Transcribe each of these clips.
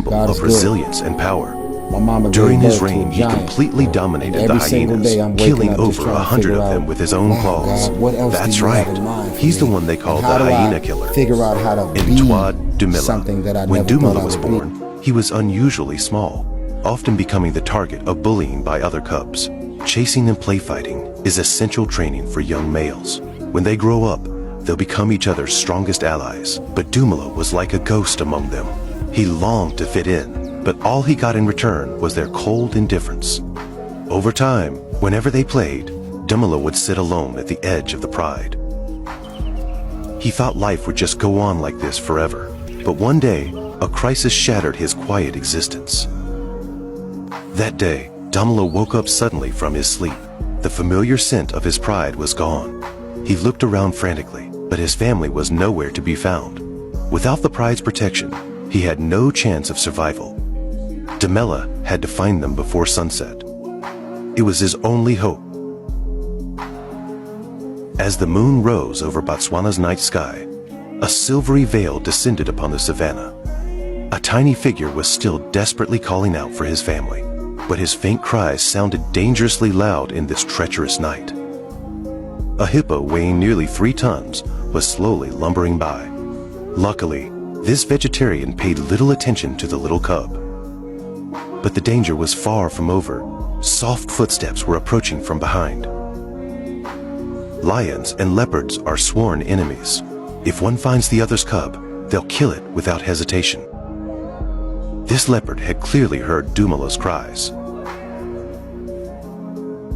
symbol God is of good. resilience and power. My mama gave During his birth to a reign, he giant. completely dominated And the every single hyenas, day I'm waking killing up just over trying to 100 figure of them out, with his own wow, claws. God, what else That's do you right, have in mind for he's the me? one they call And the how do hyena I killer. figure out how to be Ntwad Dumela. something that I When never thought Dumela I was would born, be? he was unusually small, often becoming the target of bullying by other cubs. Chasing and play fighting is essential training for young males. When they grow up, they'll become each other's strongest allies. But Dumela was like a ghost among them. He longed to fit in, but all he got in return was their cold indifference. Over time, whenever they played, Dumela would sit alone at the edge of the pride. He thought life would just go on like this forever. But one day, a crisis shattered his quiet existence. That day, Dumela woke up suddenly from his sleep. The familiar scent of his pride was gone. He looked around frantically, but his family was nowhere to be found. Without the pride's protection, he had no chance of survival. Dumela had to find them before sunset. It was his only hope. As the moon rose over Botswana's night sky, a silvery veil descended upon the savannah. A tiny figure was still desperately calling out for his family, but his faint cries sounded dangerously loud in this treacherous night. A hippo weighing nearly 3 tons was slowly lumbering by. Luckily, this vegetarian paid little attention to the little cub. But the danger was far from over. Soft footsteps were approaching from behind. Lions and leopards are sworn enemies. If one finds the other's cub, they'll kill it without hesitation. This leopard had clearly heard Dumela's cries.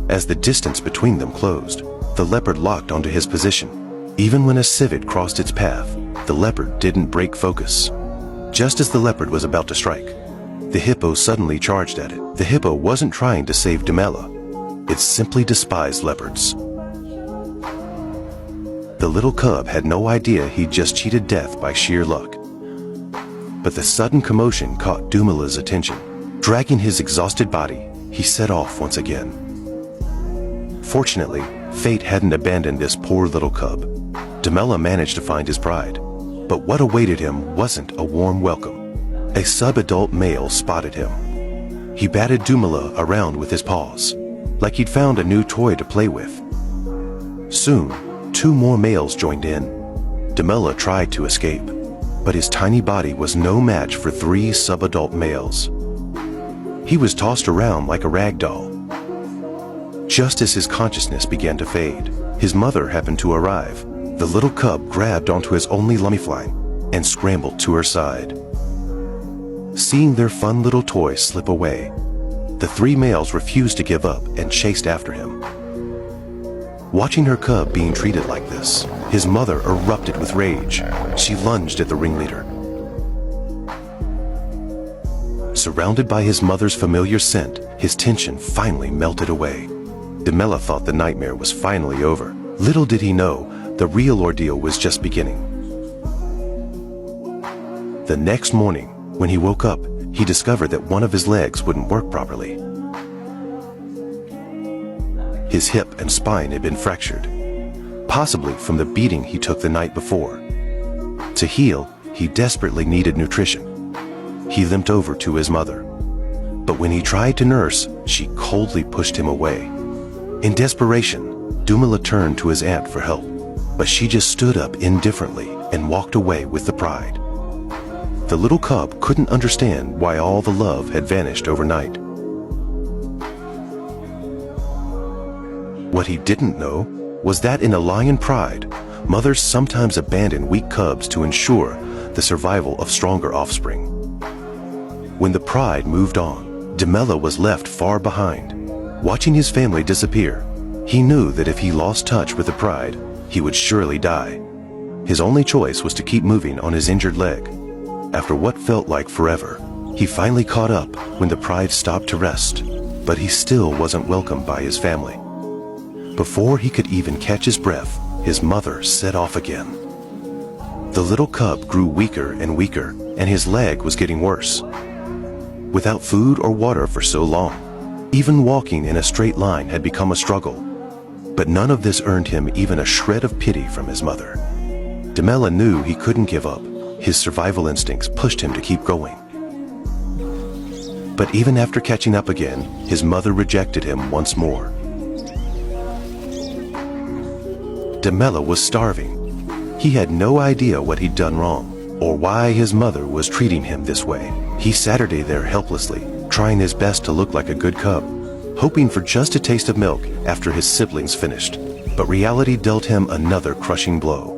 As the distance between them closed, the leopard locked onto his position. Even when a civet crossed its path, the leopard didn't break focus. Just as the leopard was about to strike, the hippo suddenly charged at it. The hippo wasn't trying to save Dumela. It simply despised leopards. The little cub had no idea he'd just cheated death by sheer luck. But the sudden commotion caught Dumela's attention. Dragging his exhausted body, he set off once again. Fortunately, fate hadn't abandoned this poor little cub. Dumela managed to find his pride. But what awaited him wasn't a warm welcome. A sub-adult male spotted him. He batted Dumela around with his paws, like he'd found a new toy to play with. Soon, 2 more males joined in. Dumela tried to escape, but his tiny body was no match for 3 sub-adult males. He was tossed around like a rag doll. Just as his consciousness began to fade, his mother happened to arrive. The little cub grabbed onto his only lifeline and scrambled to her side. Seeing their fun little toy slip away, the 3 males refused to give up and chased after him. Watching her cub being treated like this, his mother erupted with rage. She lunged at the ringleader. Surrounded by his mother's familiar scent, his tension finally melted away. Dumela thought the nightmare was finally over. Little did he know, the real ordeal was just beginning. The next morning, when he woke up, he discovered that one of his legs wouldn't work properly. His hip and spine had been fractured, possibly from the beating he took the night before. To heal, he desperately needed nutrition. He limped over to his mother. But when he tried to nurse, she coldly pushed him away. In desperation, Dumela turned to his aunt for help, but she just stood up indifferently and walked away with the pride. The little cub couldn't understand why all the love had vanished overnight. What he didn't know was that in a lion pride, mothers sometimes abandon weak cubs to ensure the survival of stronger offspring. When the pride moved on, Dumela was left far behind. Watching his family disappear, he knew that if he lost touch with the pride, he would surely die. His only choice was to keep moving on his injured leg. After what felt like forever, he finally caught up when the pride stopped to rest, but he still wasn't welcomed by his family. Before he could even catch his breath, his mother set off again. The little cub grew weaker and weaker, and his leg was getting worse. Without food or water for so long, even walking in a straight line had become a struggle. But none of this earned him even a shred of pity from his mother. Dumela knew he couldn't give up. His survival instincts pushed him to keep going. But even after catching up again, his mother rejected him once more. Demella was starving. He had no idea what he'd done wrong, or why his mother was treating him this way. He Saturday there helplessly, trying his best to look like a good cub, hoping for just a taste of milk after his siblings finished. But reality dealt him another crushing blow.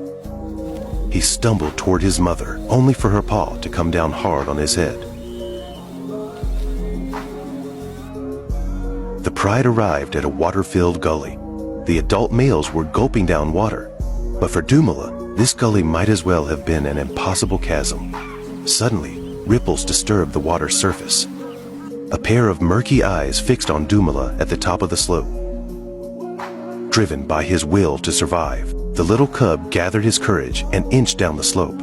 He stumbled toward his mother, only for her paw to come down hard on his head. The Pride arrived at a water-filled gully. The adult males were gulping down water, but for Dumela, this gully might as well have been an impossible chasm. Suddenly, ripples disturbed the water's surface. A pair of murky eyes fixed on Dumela at the top of the slope. Driven by his will to survive, the little cub gathered his courage and inched down the slope.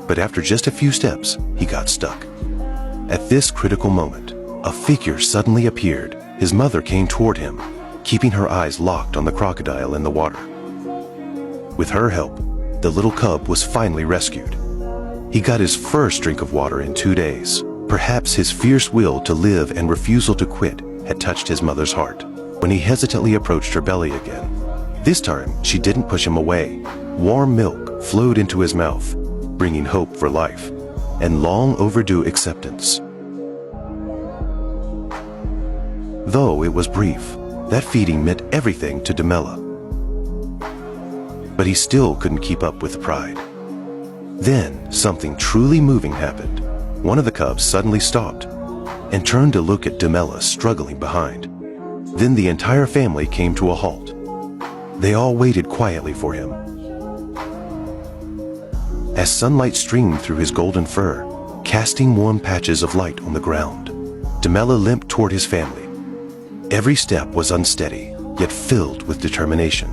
But after just a few steps, he got stuck. At this critical moment, a figure suddenly appeared. His mother came toward him, keeping her eyes locked on the crocodile in the water. With her help, the little cub was finally rescued. He got his first drink of water in 2 days. Perhaps his fierce will to live and refusal to quit had touched his mother's heart. When he hesitantly approached her belly again, this time she didn't push him away. Warm milk flowed into his mouth, bringing hope for life and long overdue acceptance. Though it was brief, that feeding meant everything to Demella. But he still couldn't keep up with the pride. Then something truly moving happened. One of the cubs suddenly stopped and turned to look at Demella struggling behind. Then the entire family came to a halt. They all waited quietly for him. As sunlight streamed through his golden fur, casting warm patches of light on the ground, Demella limped toward his family. Every step was unsteady, yet filled with determination.